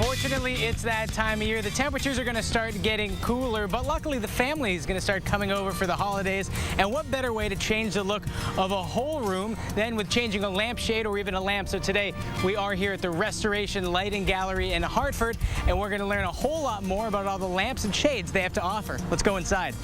Unfortunately, it's that time of year. The temperatures are going to start getting cooler, but luckily the family is going to start coming over for the holidays. And what better way to change the look of a whole room than with changing a lampshade or even a lamp? So today we are here at the Restoration Lighting Gallery in Hartford, and we're going to learn a whole lot more about all the lamps and shades they have to offer. Let's go inside.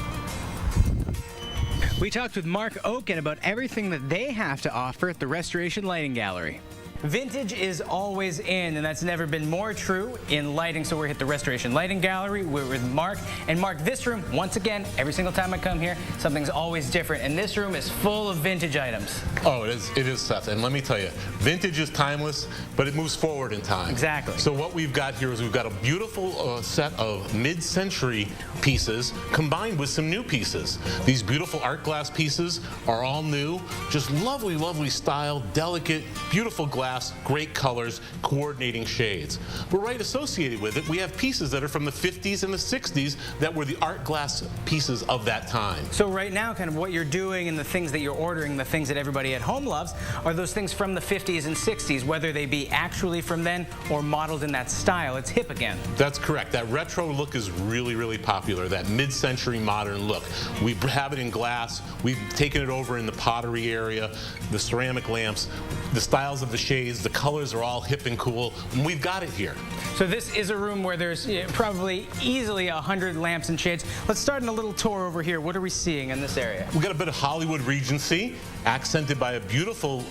We talked with Mark Okun about everything that they have to offer at the Restoration Lighting Gallery. Vintage is always in, and that's never been more true in lighting. So we're at the Restoration Lighting Gallery. We're with Mark. And Mark, this room, once again, every single time I come here, something's always different. And this room is full of vintage items. Oh, it is, Seth. And let me tell you, vintage is timeless, but it moves forward in time. Exactly. So what we've got here is we've got a beautiful set of mid-century pieces combined with some new pieces. These beautiful art glass pieces are all new. Just lovely, lovely style, delicate, beautiful glass. Great colors, coordinating shades. But right associated with it, we have pieces that are from the 50s and the 60s that were the art glass pieces of that time. So right now, kind of what you're doing and the things that you're ordering, the things that everybody at home loves, are those things from the 50s and 60s, whether they be actually from then or modeled in that style. It's hip again. That's correct. That retro look is really, really popular, that mid-century modern look. We have it in glass. We've taken it over in the pottery area, the ceramic lamps, the styles of the shades. The colors are all hip and cool, and we've got it here. So this is a room where there's probably easily 100 lamps and shades. Let's start in a little tour over here. What are we seeing in this area? We got a bit of Hollywood Regency, accented by a beautiful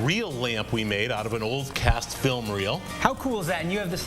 reel lamp we made out of an old cast film reel. How cool is that? And you have this,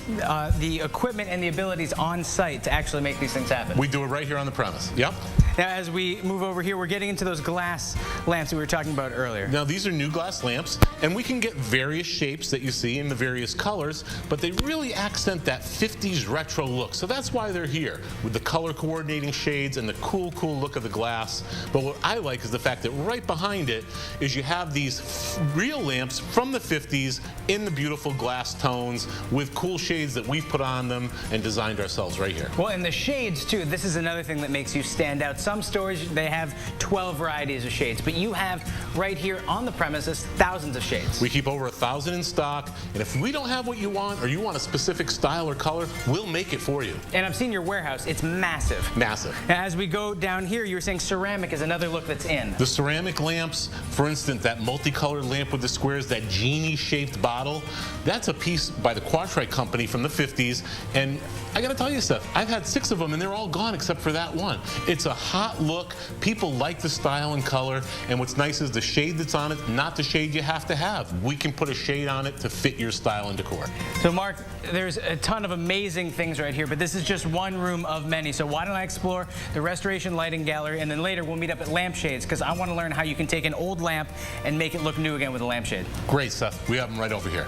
the equipment and the abilities on site to actually make these things happen. We do it right here on the premise. Yep. Now, as we move over here, we're getting into those glass lamps that we were talking about earlier. Now, these are new glass lamps, and we can get various shapes that you see in the various colors, but they really accent that 50s retro look. So that's why they're here, with the color coordinating shades and the cool, cool look of the glass. But what I like is the fact that right behind it is you have these real lamps from the 50s in the beautiful glass tones with cool shades that we've put on them and designed ourselves right here. Well, and the shades, too. This is another thing that makes you stand out. Some stores, they have 12 varieties of shades, but you have right here on the premises thousands of shades. We keep over 1,000 in stock, and if we don't have what you want or you want a specific style or color, we'll make it for you. And I've seen your warehouse. It's massive. Massive. Now, as we go down here, you were saying ceramic is another look that's in. The ceramic lamps, for instance, that multicolored lamp with the squares, that genie-shaped bottle, that's a piece by the Quattrite company from the 50s, and I gotta tell you, Seth, I've had 6 of them and they're all gone except for that one. It's a hot look. People like the style and color, and what's nice is the shade that's on it, not the shade you have to have. We can put a shade on it to fit your style and decor. So Mark, there's a ton of amazing things right here, but this is just one room of many. So why don't I explore the Restoration Lighting Gallery, and then later we'll meet up at lampshades, because I want to learn how you can take an old lamp and make it look new again with a lampshade. Great, Seth. We have them right over here.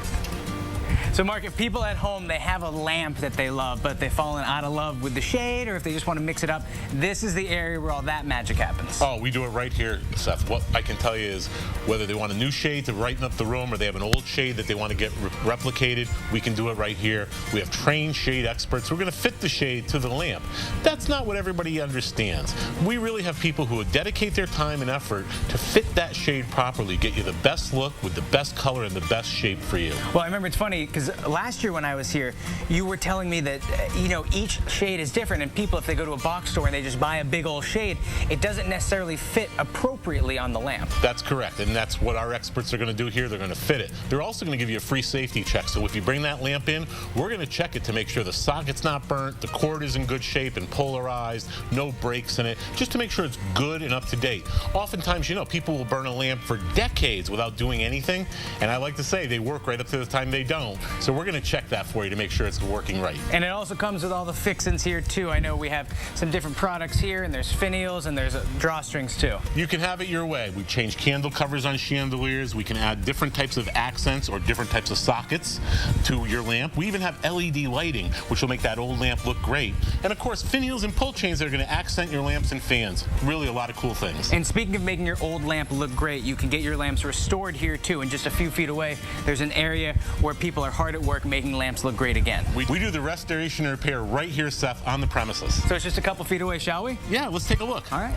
So Mark, if people at home, they have a lamp that they love, but they've fallen out of love with the shade, or if they just want to mix it up, this is the area where all that magic happens. Oh, we do it right here, Seth. What I can tell you is whether they want a new shade to brighten up the room or they have an old shade that they want to get replicated, we can do it right here. We have trained shade experts. We're going to fit the shade to the lamp. That's not what everybody understands. We really have people who would dedicate their time and effort to fit that shade properly, get you the best look with the best color and the best shape for you. Well, I remember it's funny, because last year when I was here, you were telling me that, each shade is different, and people, if they go to a box store and they just buy a big old shade, it doesn't necessarily fit appropriately on the lamp. That's correct, and that's what our experts are going to do here. They're going to fit it. They're also going to give you a free safety check. So if you bring that lamp in, we're going to check it to make sure the socket's not burnt, the cord is in good shape and polarized, no breaks in it, just to make sure it's good and up to date. Oftentimes, people will burn a lamp for decades without doing anything, and I like to say they work right up to the time they don't. So we're going to check that for you to make sure it's working right. And it also comes with all the fixins here too. I know we have some different products here, and there's finials and there's drawstrings too. You can have it your way. We change candle covers on chandeliers. We can add different types of accents or different types of sockets to your lamp. We even have LED lighting, which will make that old lamp look great. And of course, finials and pull chains that are going to accent your lamps and fans. Really a lot of cool things. And speaking of making your old lamp look great, you can get your lamps restored here too. And just a few feet away, there's an area where people are hard at work making lamps look great again. We do the restoration and repair right here, Seth, on the premises. So it's just a couple feet away, shall we? Yeah, let's take a look. All right.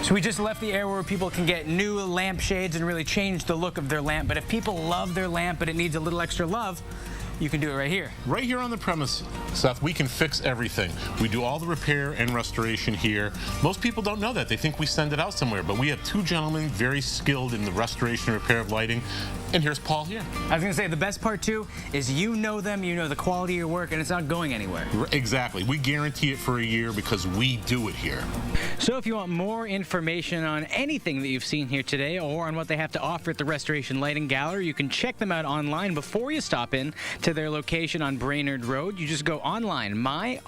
So we just left the area where people can get new lampshades and really change the look of their lamp. But if people love their lamp but it needs a little extra love, you can do it right here. Right here on the premise, Seth, we can fix everything. We do all the repair and restoration here. Most people don't know that. They think we send it out somewhere, but we have two gentlemen very skilled in the restoration and repair of lighting. And here's Paul here. I was going to say, the best part, too, is you know them, you know the quality of your work, and it's not going anywhere. Exactly. We guarantee it for a year because we do it here. So if you want more information on anything that you've seen here today or on what they have to offer at the Restoration Lighting Gallery, you can check them out online before you stop in to their location on Brainerd Road. You just go online, myrlg.com.